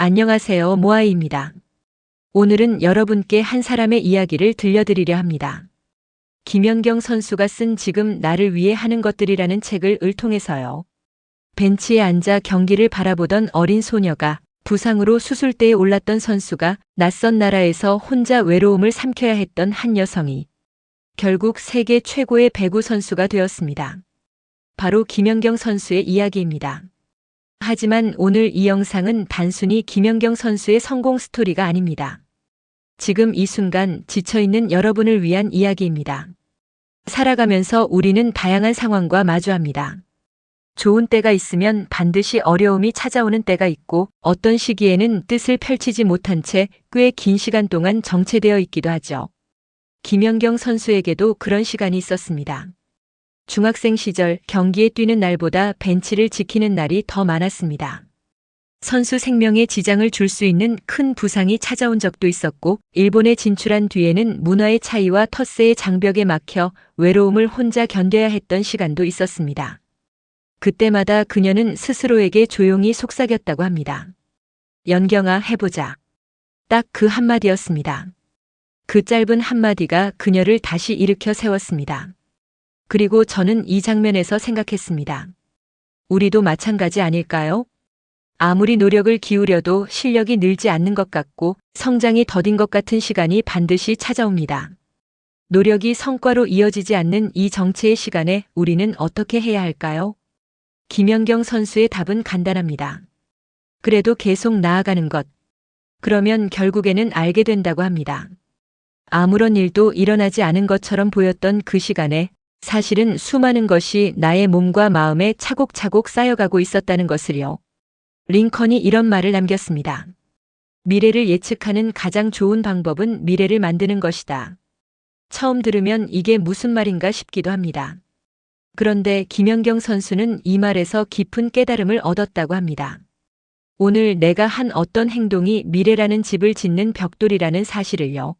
안녕하세요, 모아이입니다. 오늘은 여러분께 한 사람의 이야기를 들려드리려 합니다. 김연경 선수가 쓴 지금 나를 위해 하는 것들이라는 책을 통해서요. 벤치에 앉아 경기를 바라보던 어린 소녀가 부상으로 수술대에 올랐던 선수가 낯선 나라에서 혼자 외로움을 삼켜야 했던 한 여성이 결국 세계 최고의 배구 선수가 되었습니다. 바로 김연경 선수의 이야기입니다. 하지만 오늘 이 영상은 단순히 김연경 선수의 성공 스토리가 아닙니다. 지금 이 순간 지쳐있는 여러분을 위한 이야기입니다. 살아가면서 우리는 다양한 상황과 마주합니다. 좋은 때가 있으면 반드시 어려움이 찾아오는 때가 있고 어떤 시기에는 뜻을 펼치지 못한 채 꽤 긴 시간 동안 정체되어 있기도 하죠. 김연경 선수에게도 그런 시간이 있었습니다. 중학생 시절 경기에 뛰는 날보다 벤치를 지키는 날이 더 많았습니다. 선수 생명에 지장을 줄 수 있는 큰 부상이 찾아온 적도 있었고 일본에 진출한 뒤에는 문화의 차이와 텃세의 장벽에 막혀 외로움을 혼자 견뎌야 했던 시간도 있었습니다. 그때마다 그녀는 스스로에게 조용히 속삭였다고 합니다. 연경아, 해보자. 딱 그 한마디였습니다. 그 짧은 한마디가 그녀를 다시 일으켜 세웠습니다. 그리고 저는 이 장면에서 생각했습니다. 우리도 마찬가지 아닐까요? 아무리 노력을 기울여도 실력이 늘지 않는 것 같고 성장이 더딘 것 같은 시간이 반드시 찾아옵니다. 노력이 성과로 이어지지 않는 이 정체의 시간에 우리는 어떻게 해야 할까요? 김연경 선수의 답은 간단합니다. 그래도 계속 나아가는 것. 그러면 결국에는 알게 된다고 합니다. 아무런 일도 일어나지 않은 것처럼 보였던 그 시간에 사실은 수많은 것이 나의 몸과 마음에 차곡차곡 쌓여가고 있었다는 것을요. 링컨이 이런 말을 남겼습니다. 미래를 예측하는 가장 좋은 방법은 미래를 만드는 것이다. 처음 들으면 이게 무슨 말인가 싶기도 합니다. 그런데 김연경 선수는 이 말에서 깊은 깨달음을 얻었다고 합니다. 오늘 내가 한 어떤 행동이 미래라는 집을 짓는 벽돌이라는 사실을요.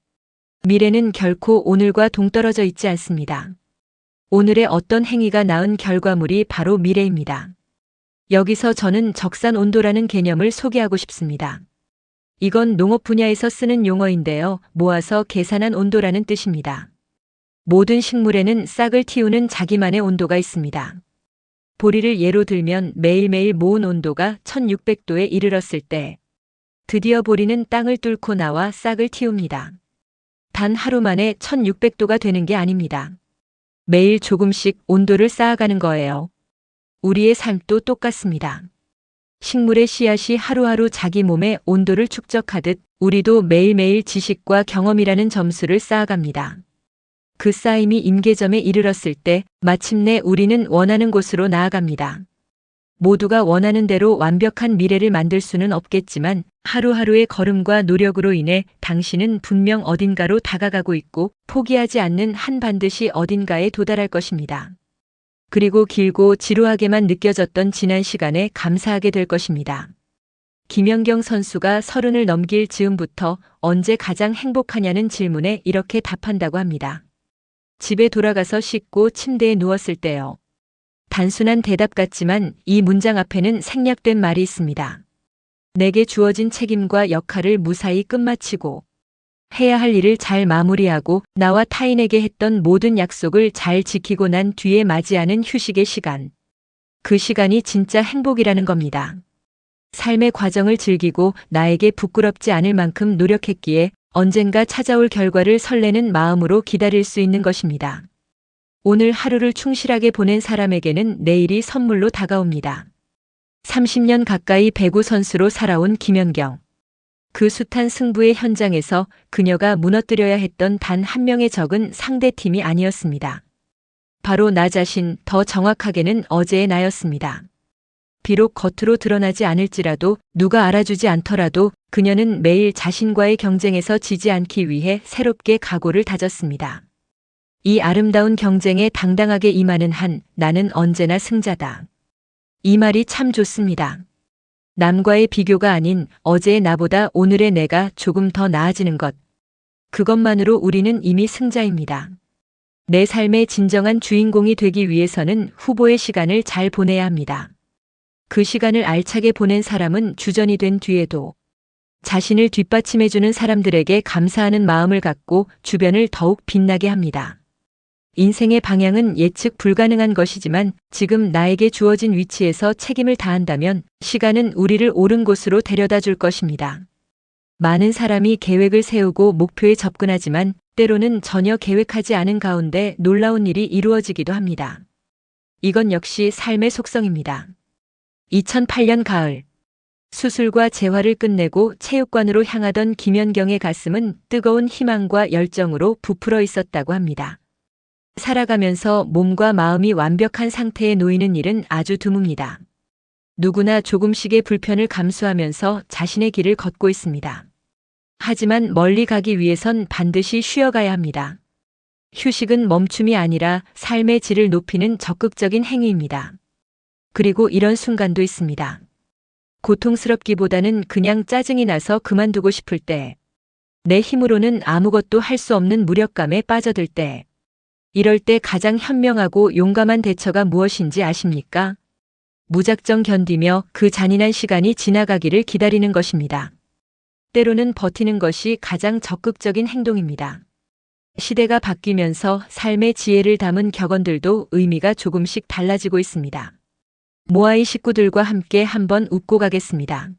미래는 결코 오늘과 동떨어져 있지 않습니다. 오늘의 어떤 행위가 낳은 결과물이 바로 미래입니다. 여기서 저는 적산 온도라는 개념을 소개하고 싶습니다. 이건 농업 분야에서 쓰는 용어인데요. 모아서 계산한 온도라는 뜻입니다. 모든 식물에는 싹을 틔우는 자기만의 온도가 있습니다. 보리를 예로 들면 매일매일 모은 온도가 1600도에 이르렀을 때 드디어 보리는 땅을 뚫고 나와 싹을 틔웁니다. 단 하루 만에 1600도가 되는 게 아닙니다. 매일 조금씩 온도를 쌓아가는 거예요. 우리의 삶도 똑같습니다. 식물의 씨앗이 하루하루 자기 몸의 온도를 축적하듯 우리도 매일매일 지식과 경험이라는 점수를 쌓아갑니다. 그 쌓임이 임계점에 이르렀을 때 마침내 우리는 원하는 곳으로 나아갑니다. 모두가 원하는 대로 완벽한 미래를 만들 수는 없겠지만 하루하루의 걸음과 노력으로 인해 당신은 분명 어딘가로 다가가고 있고 포기하지 않는 한 반드시 어딘가에 도달할 것입니다. 그리고 길고 지루하게만 느껴졌던 지난 시간에 감사하게 될 것입니다. 김연경 선수가 30을 넘길 즈음부터 언제 가장 행복하냐는 질문에 이렇게 답한다고 합니다. 집에 돌아가서 씻고 침대에 누웠을 때요. 단순한 대답 같지만 이 문장 앞에는 생략된 말이 있습니다. 내게 주어진 책임과 역할을 무사히 끝마치고 해야 할 일을 잘 마무리하고 나와 타인에게 했던 모든 약속을 잘 지키고 난 뒤에 맞이하는 휴식의 시간. 그 시간이 진짜 행복이라는 겁니다. 삶의 과정을 즐기고 나에게 부끄럽지 않을 만큼 노력했기에 언젠가 찾아올 결과를 설레는 마음으로 기다릴 수 있는 것입니다. 오늘 하루를 충실하게 보낸 사람에게는 내일이 선물로 다가옵니다. 30년 가까이 배구 선수로 살아온 김연경. 그 숱한 승부의 현장에서 그녀가 무너뜨려야 했던 단 한 명의 적은 상대팀이 아니었습니다. 바로 나 자신, 더 정확하게는 어제의 나였습니다. 비록 겉으로 드러나지 않을지라도 누가 알아주지 않더라도 그녀는 매일 자신과의 경쟁에서 지지 않기 위해 새롭게 각오를 다졌습니다. 이 아름다운 경쟁에 당당하게 임하는 한 나는 언제나 승자다. 이 말이 참 좋습니다. 남과의 비교가 아닌 어제의 나보다 오늘의 내가 조금 더 나아지는 것. 그것만으로 우리는 이미 승자입니다. 내 삶의 진정한 주인공이 되기 위해서는 후보의 시간을 잘 보내야 합니다. 그 시간을 알차게 보낸 사람은 주전이 된 뒤에도 자신을 뒷받침해주는 사람들에게 감사하는 마음을 갖고 주변을 더욱 빛나게 합니다. 인생의 방향은 예측 불가능한 것이지만 지금 나에게 주어진 위치에서 책임을 다한다면 시간은 우리를 옳은 곳으로 데려다 줄 것입니다. 많은 사람이 계획을 세우고 목표에 접근하지만 때로는 전혀 계획하지 않은 가운데 놀라운 일이 이루어지기도 합니다. 이건 역시 삶의 속성입니다. 2008년 가을, 수술과 재활을 끝내고 체육관으로 향하던 김연경의 가슴은 뜨거운 희망과 열정으로 부풀어 있었다고 합니다. 살아가면서 몸과 마음이 완벽한 상태에 놓이는 일은 아주 드뭅니다. 누구나 조금씩의 불편을 감수하면서 자신의 길을 걷고 있습니다. 하지만 멀리 가기 위해선 반드시 쉬어가야 합니다. 휴식은 멈춤이 아니라 삶의 질을 높이는 적극적인 행위입니다. 그리고 이런 순간도 있습니다. 고통스럽기보다는 그냥 짜증이 나서 그만두고 싶을 때, 내 힘으로는 아무것도 할 수 없는 무력감에 빠져들 때, 이럴 때 가장 현명하고 용감한 대처가 무엇인지 아십니까? 무작정 견디며 그 잔인한 시간이 지나가기를 기다리는 것입니다. 때로는 버티는 것이 가장 적극적인 행동입니다. 시대가 바뀌면서 삶의 지혜를 담은 격언들도 의미가 조금씩 달라지고 있습니다. 모아이 식구들과 함께 한번 웃고 가겠습니다.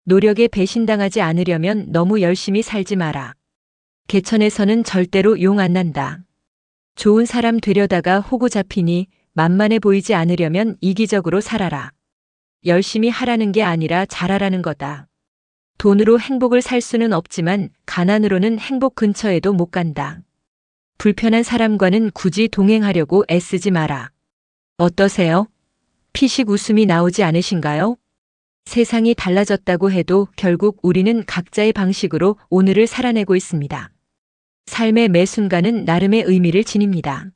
노력에 배신당하지 않으려면 너무 열심히 살지 마라. 개천에서는 절대로 용 안 난다. 좋은 사람 되려다가 호구 잡히니 만만해 보이지 않으려면 이기적으로 살아라. 열심히 하라는 게 아니라 잘하라는 거다. 돈으로 행복을 살 수는 없지만 가난으로는 행복 근처에도 못 간다. 불편한 사람과는 굳이 동행하려고 애쓰지 마라. 어떠세요? 피식 웃음이 나오지 않으신가요? 세상이 달라졌다고 해도 결국 우리는 각자의 방식으로 오늘을 살아내고 있습니다. 삶의 매 순간은 나름의 의미를 지닙니다.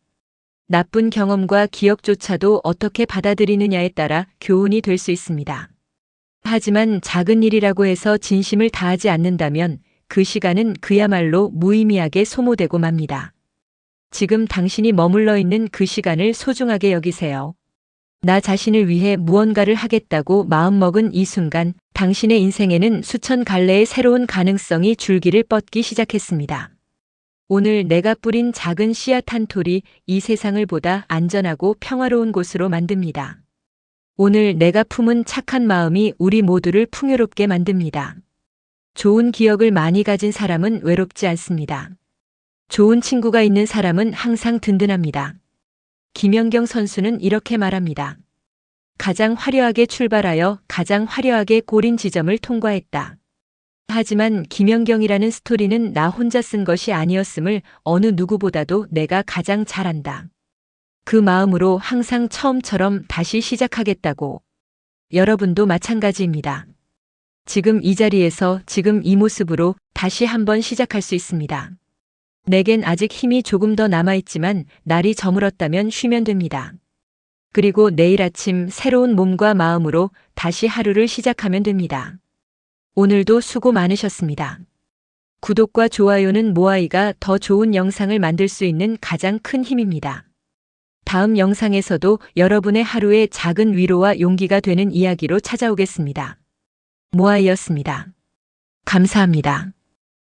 나쁜 경험과 기억조차도 어떻게 받아들이느냐에 따라 교훈이 될 수 있습니다. 하지만 작은 일이라고 해서 진심을 다하지 않는다면 그 시간은 그야말로 무의미하게 소모되고 맙니다. 지금 당신이 머물러 있는 그 시간을 소중하게 여기세요. 나 자신을 위해 무언가를 하겠다고 마음먹은 이 순간 당신의 인생에는 수천 갈래의 새로운 가능성이 줄기를 뻗기 시작했습니다. 오늘 내가 뿌린 작은 씨앗 한 톨이 이 세상을 보다 안전하고 평화로운 곳으로 만듭니다. 오늘 내가 품은 착한 마음이 우리 모두를 풍요롭게 만듭니다. 좋은 기억을 많이 가진 사람은 외롭지 않습니다. 좋은 친구가 있는 사람은 항상 든든합니다. 김연경 선수는 이렇게 말합니다. 가장 화려하게 출발하여 가장 화려하게 골인 지점을 통과했다. 하지만 김연경이라는 스토리는 나 혼자 쓴 것이 아니었음을 어느 누구보다도 내가 가장 잘 안다. 그 마음으로 항상 처음처럼 다시 시작하겠다고. 여러분도 마찬가지입니다. 지금 이 자리에서 지금 이 모습으로 다시 한번 시작할 수 있습니다. 내겐 아직 힘이 조금 더 남아있지만 날이 저물었다면 쉬면 됩니다. 그리고 내일 아침 새로운 몸과 마음으로 다시 하루를 시작하면 됩니다. 오늘도 수고 많으셨습니다. 구독과 좋아요는 모아이가 더 좋은 영상을 만들 수 있는 가장 큰 힘입니다. 다음 영상에서도 여러분의 하루에 작은 위로와 용기가 되는 이야기로 찾아오겠습니다. 모아이였습니다. 감사합니다.